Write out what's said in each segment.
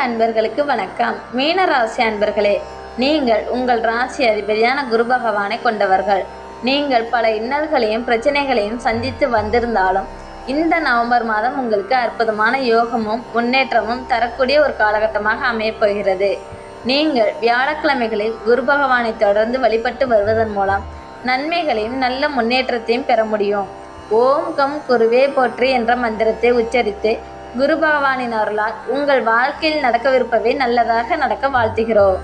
அன்பர்களுக்கு வணக்கம். மீன ராசி அன்பர்களே, நீங்கள் உங்கள் ராசி அதிபதியான குரு பகவானை கொண்டவர்கள். நீங்கள் பல இன்னல்களையும் பிரச்சனைகளையும் சந்தித்து வந்திருந்தாலும் இந்த நவம்பர் மாதம் உங்களுக்கு அற்புதமான யோகமும் முன்னேற்றமும் தரக்கூடிய ஒரு காலகட்டமாக அமையப்போகிறது. நீங்கள் வியாழக்கிழமைகளில் குரு பகவானை தொடர்ந்து வழிபட்டு வருவதன் மூலம் நன்மைகளையும் நல்ல முன்னேற்றத்தையும் பெற முடியும். ஓம் கம் குருவே போற்றி என்ற மந்திரத்தை உச்சரித்து குரு பகவானின் அருளால் உங்கள் வாழ்க்கையில் நடக்கவிருப்பவை நல்லதாக நடக்க வாழ்த்துகிறோம்.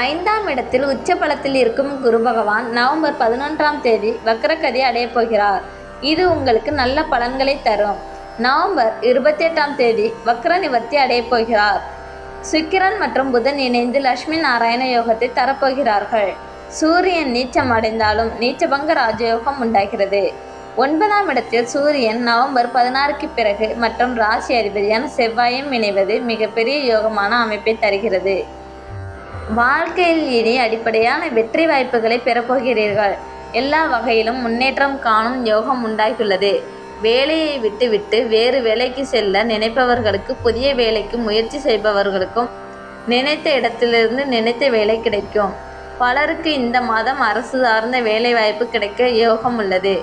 5ஆம் இடத்தில் உச்ச பலத்தில் இருக்கும் குரு பகவான் நவம்பர் 11ஆம் தேதி வக்ரகதி அடையப் போகிறார். இது உங்களுக்கு நல்ல பலன்களை தரும். நவம்பர் 28ஆம் தேதி வக்ர நிவர்த்தி அடையப் போகிறார். சுக்கிரன் மற்றும் புதன் இணைந்து லட்சுமி நாராயண யோகத்தை தரப்போகிறார்கள். சூரியன் நீச்சம் அடைந்தாலும் நீச்சபங்க ராஜயோகம் உண்டாகிறது. 9ஆம் இடத்தில் சூரியன் நவம்பர் 16க்கு பிறகு மற்றும் ராசி அதிபதியான செவ்வாயும் இணைவது மிகப்பெரிய யோகமான அமைப்பை தருகிறது. வாழ்க்கையில் இனி அடிப்படையான வெற்றி வாய்ப்புகளை பெறப்போகிறீர்கள். எல்லா வகையிலும் முன்னேற்றம் காணும் யோகம் உண்டாகியுள்ளது. வேலையை விட்டுவிட்டு வேறு வேலைக்கு செல்ல நினைப்பவர்களுக்கு, புதிய வேலைக்கு முயற்சி செய்பவர்களுக்கும் நினைத்த இடத்திலிருந்து நினைத்த வேலை கிடைக்கும். பலருக்கு இந்த மாதம் அரசு சார்ந்த வேலை வாய்ப்பு கிடைக்க யோகம் உள்ளது.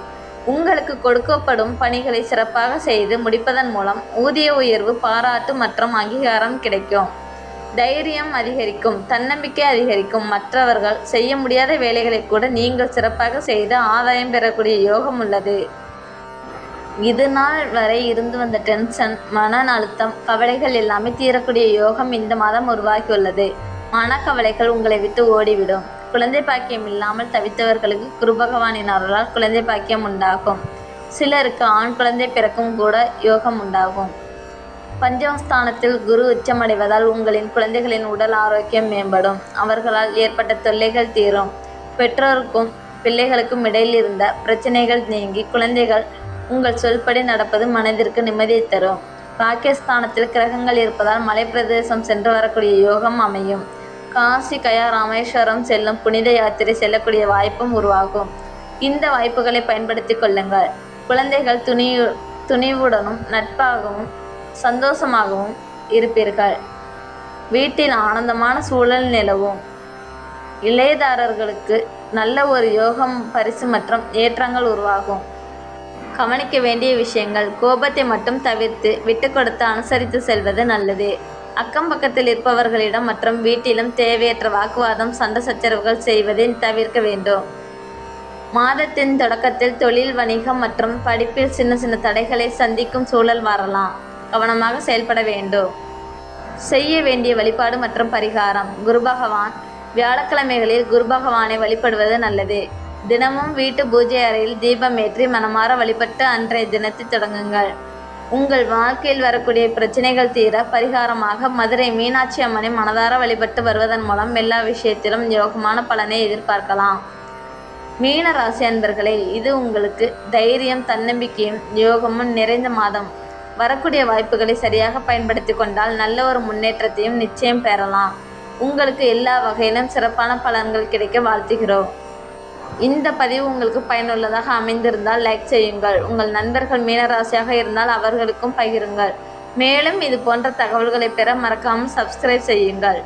உங்களுக்கு கொடுக்கப்படும் பணிகளை சிறப்பாக செய்து முடிப்பதன் மூலம் ஊதிய உயர்வு, பாராட்டு மற்றும் அங்கீகாரம் கிடைக்கும். தைரியம் அதிகரிக்கும், தன்னம்பிக்கை அதிகரிக்கும். மற்றவர்கள் செய்ய முடியாத வேலைகளை கூட நீங்கள் சிறப்பாக செய்து ஆதாயம் பெறக்கூடிய யோகம் உள்ளது. இது நாள் வரை இருந்து வந்த டென்ஷன், மன அழுத்தம், கவலைகள் எல்லாமே தீரக்கூடிய யோகம் இந்த மாதம் உருவாகியுள்ளது. மனக்கவலைகள் உங்களை விட்டு ஓடிவிடும். குழந்தை பாக்கியம் இல்லாமல் தவித்தவர்களுக்கு குரு பகவானின் அருளால் குழந்தை பாக்கியம் உண்டாகும். சிலருக்கு ஆண் குழந்தை பிறக்கும் கூட யோகம் உண்டாகும். பஞ்சமஸ்தானத்தில் குரு உச்சமடைவதால் உங்களின் குழந்தைகளின் உடல் ஆரோக்கியம் மேம்படும். அவர்களால் ஏற்பட்ட தொல்லைகள் தீரும். பெற்றோருக்கும் பிள்ளைகளுக்கும் இடையில் இருந்த பிரச்சனைகள் நீங்கி குழந்தைகள் உங்கள் சொல்படி நடப்பது மனதிற்கு நிம்மதியை தரும். பாகிஸ்தானத்தில் கிரகங்கள் இருப்பதால் மலைப்பிரதேசம் சென்று வரக்கூடிய யோகம் அமையும். காசி, கயா, ராமேஸ்வரம் செல்லும் புனித யாத்திரை செல்லக்கூடிய வாய்ப்பும் உருவாகும். இந்த வாய்ப்புகளை பயன்படுத்தி கொள்ளுங்கள். குழந்தைகள் துணிவுடனும் நட்பாகவும் சந்தோஷமாகவும் இருப்பீர்கள். வீட்டில் ஆனந்தமான சூழல் நிலவும். இளையதாரர்களுக்கு நல்ல ஒரு யோகம், பரிசு மற்றும் ஏற்றங்கள் உருவாகும். கவனிக்க வேண்டிய விஷயங்கள்: கோபத்தை மட்டும் தவிர்த்து விட்டு கொடுத்து அனுசரித்து செல்வது நல்லது. அக்கம் பக்கத்தில் இருப்பவர்களிடம் மற்றும் வீட்டிலும் தேவையற்ற வாக்குவாதம், சண்டை சச்சரவுகள் செய்வதை தவிர்க்க வேண்டும். மாதத்தின் தொடக்கத்தில் தொழில், வணிகம் மற்றும் படிப்பில் சின்ன சின்ன தடைகளை சந்திக்கும் சூழல் வரலாம். கவனமாக செயல்பட வேண்டும். செய்ய வேண்டிய வழிபாடு மற்றும் பரிகாரம்: குரு பகவான் வியாழக்கிழமைகளில் குரு பகவானை வழிபடுவது நல்லது. தினமும் வீட்டு பூஜை அறையில் தீபம் ஏற்றி மனமாற வழிபட்டு அன்றைய தினத்தை தொடங்குங்கள். உங்கள் வாழ்க்கையில் வரக்கூடிய பிரச்சனைகள் தீர பரிகாரமாக மதுரை மீனாட்சி அம்மனை மனதார வழிபட்டு வருவதன் மூலம் எல்லா விஷயத்திலும் யோகமான பலனை எதிர்பார்க்கலாம். மீன ராசி அன்பர்களே, இது உங்களுக்கு தைரியம், தன்னம்பிக்கையும் யோகமும் நிறைந்த மாதம். வரக்கூடிய வாய்ப்புகளை சரியாக பயன்படுத்தி கொண்டால் நல்ல ஒரு முன்னேற்றத்தையும் நிச்சயம் பெறலாம். உங்களுக்கு எல்லா வகையிலும் சிறப்பான பலன்கள் கிடைக்க வாழ்த்துகிறோம். இந்த பதிவு உங்களுக்கு பயனுள்ளதாக அமைந்திருந்தால் லைக் செய்யுங்கள். உங்கள் நண்பர்கள் மீனராசியாக இருந்தால் அவர்களுக்கும் பகிருங்கள். மேலும் இது போன்ற தகவல்களை பெற மறக்காமல் சப்ஸ்கிரைப் செய்யுங்கள்.